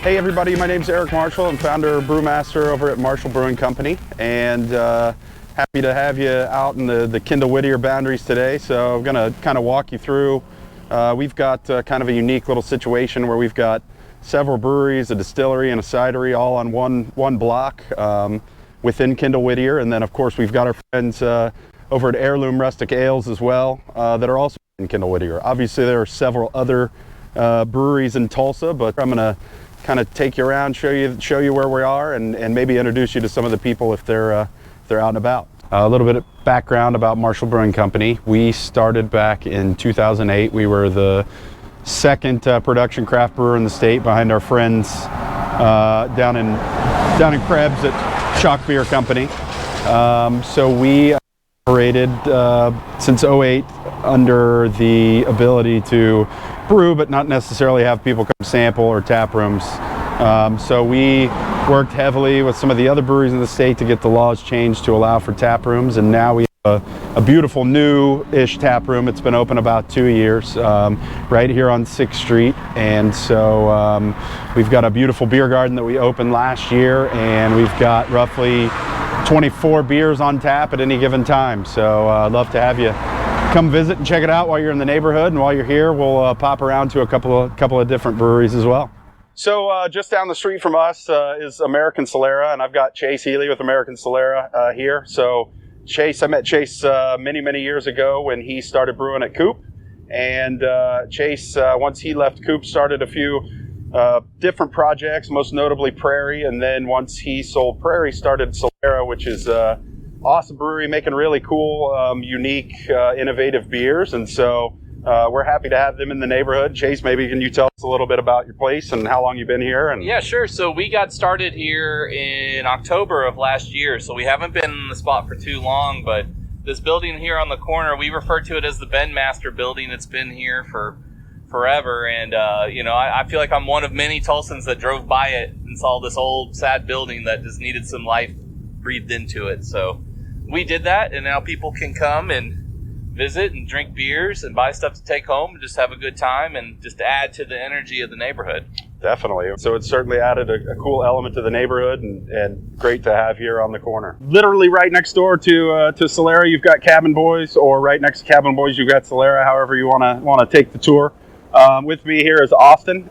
Hey everybody, my name's Eric Marshall. I'm founder of Brewmaster over at Marshall Brewing Company, and happy to have you out in the Kendall-Whittier boundaries today. So I'm going to kind of walk you through. We've got kind of a unique little situation where we've got several breweries, a distillery and a cidery all on one block within Kendall-Whittier, and then of course we've got our friends over at Heirloom Rustic Ales as well that are also in Kendall-Whittier. Obviously there are several other breweries in Tulsa, but I'm going to kind of take you around, show you where we are, and maybe introduce you to some of the people if they're out and about. A little bit of background about Marshall Brewing Company. We started back in 2008. We were the second production craft brewer in the state, behind our friends down in Krebs at Shock Beer Company. So we operated since '08 under the ability to brew, but not necessarily have people come sample or tap rooms. So we worked heavily with some of the other breweries in the state to get the laws changed to allow for tap rooms, and now we have a beautiful new-ish tap room. It's been open about 2 years, right here on 6th Street, and so we've got a beautiful beer garden that we opened last year, and we've got roughly 24 beers on tap at any given time. So I'd love to have you come visit and check it out while you're in the neighborhood, and while you're here we'll pop around to a couple of different breweries as well. So just down the street from us is American Solera, and I've got Chase Healy with American Solera here. So Chase, I met Chase many years ago when he started brewing at Coop, and Chase, once he left Coop, started a few different projects, most notably Prairie, and then once he sold Prairie, started Solera, which is awesome brewery making really cool, unique, innovative beers. And so we're happy to have them in the neighborhood. Chase, maybe can you tell us a little bit about your place and how long you've been here? And yeah, sure. So we got started here in October of last year, so we haven't been in the spot for too long, but this building here on the corner, we refer to it as the Master building. It's been here for forever, and I feel like I'm one of many Tulsans that drove by it and saw this old sad building that just needed some life breathed into it. So we did that, and now people can come and visit and drink beers and buy stuff to take home and just have a good time and just add to the energy of the neighborhood. Definitely. So it's certainly added a cool element to the neighborhood, and great to have here on the corner. Literally right next door to Solera, you've got Cabin Boys, or right next to Cabin Boys, you've got Solera, however you want to take the tour. With me here is Austin.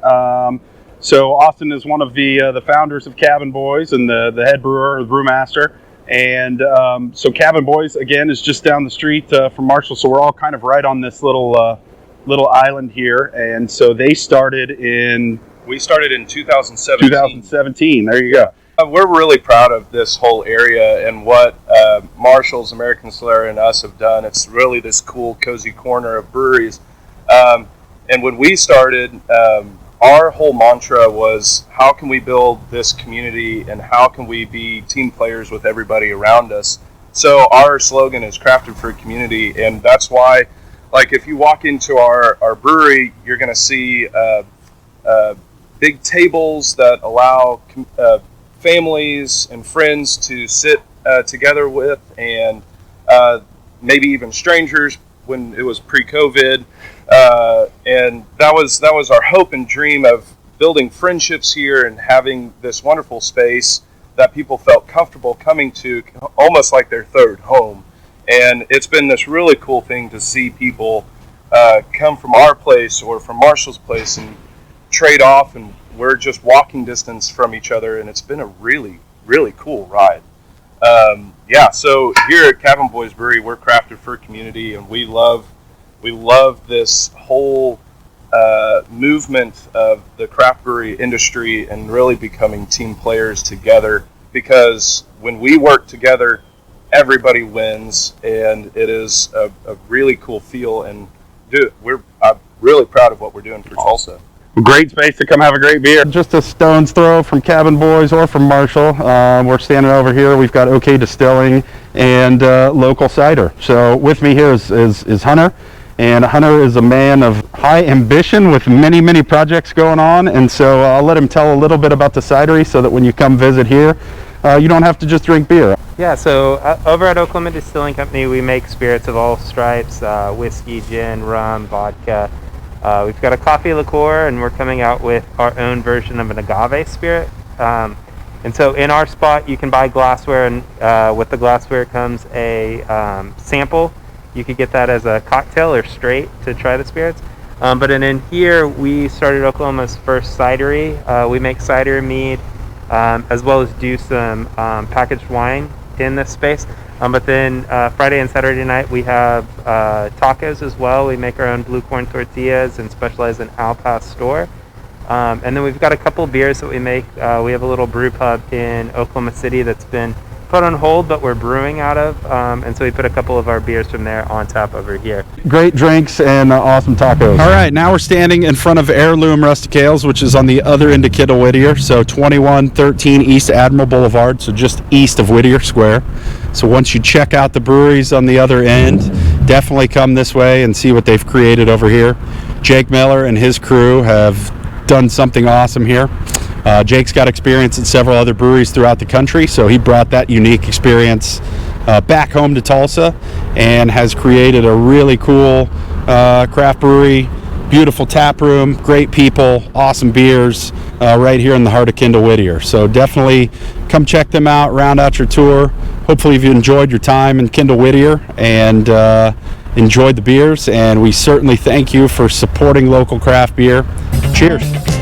So Austin is one of the founders of Cabin Boys and the head brewer, the brewmaster. And so Cabin Boys, again, is just down the street from Marshall. So we're all kind of right on this little island here. And so they started in... We started in 2017. 2017, there you go. We're really proud of this whole area and what Marshall's, American Solera, and us have done. It's really this cool, cozy corner of breweries. And when we started, our whole mantra was, how can we build this community and how can we be team players with everybody around us? So our slogan is crafted for community, and that's why, like, if you walk into our brewery, you're going to see big tables that allow families and friends to sit together with, and maybe even strangers when it was pre-COVID. And that was our hope and dream of building friendships here and having this wonderful space that people felt comfortable coming to, almost like their third home. And it's been this really cool thing to see people come from our place or from Marshall's place and trade off, and we're just walking distance from each other, and it's been a really cool ride. So here at Cabin Boys Brewery, we're crafted for community, and we love this whole movement of the craft brewery industry and really becoming team players together, because when we work together, everybody wins, and it is a really cool feel. And I'm really proud of what we're doing for Tulsa. Great space to come have a great beer. Just a stone's throw from Cabin Boys or from Marshall. We're standing over here. We've got OK Distilling and local cider. So with me here is Hunter. And Hunter is a man of high ambition with many projects going on. And so I'll let him tell a little bit about the cidery so that when you come visit here, you don't have to just drink beer. Yeah, so over at Oklahoma Distilling Company, we make spirits of all stripes, whiskey, gin, rum, vodka, We've got a coffee liqueur, and we're coming out with our own version of an agave spirit. And so in our spot, you can buy glassware, and with the glassware comes a sample. You could get that as a cocktail or straight to try the spirits. But in here, we started Oklahoma's first cidery. We make cider mead, as well as do some packaged wine in this space. But then Friday and Saturday night, we have tacos as well. We make our own blue corn tortillas and specialize in al pastor. And then we've got a couple beers that we make. We have a little brew pub in Oklahoma City that's been put on hold, but we're brewing out of. And so we put a couple of our beers from there on tap over here. Great drinks and awesome tacos. All right, now we're standing in front of Heirloom Rustic Ales, which is on the other end of Kendall-Whittier, so 2113 East Admiral Boulevard, so just east of Whittier Square. So once you check out the breweries on the other end, definitely come this way and see what they've created over here. Jake Miller and his crew have done something awesome here. Jake's got experience at several other breweries throughout the country, so he brought that unique experience back home to Tulsa and has created a really cool craft brewery, beautiful tap room, great people, awesome beers right here in the heart of Kendall-Whittier. So definitely come check them out, round out your tour. Hopefully you've enjoyed your time in Kendall-Whittier and enjoyed the beers, and we certainly thank you for supporting local craft beer. Cheers.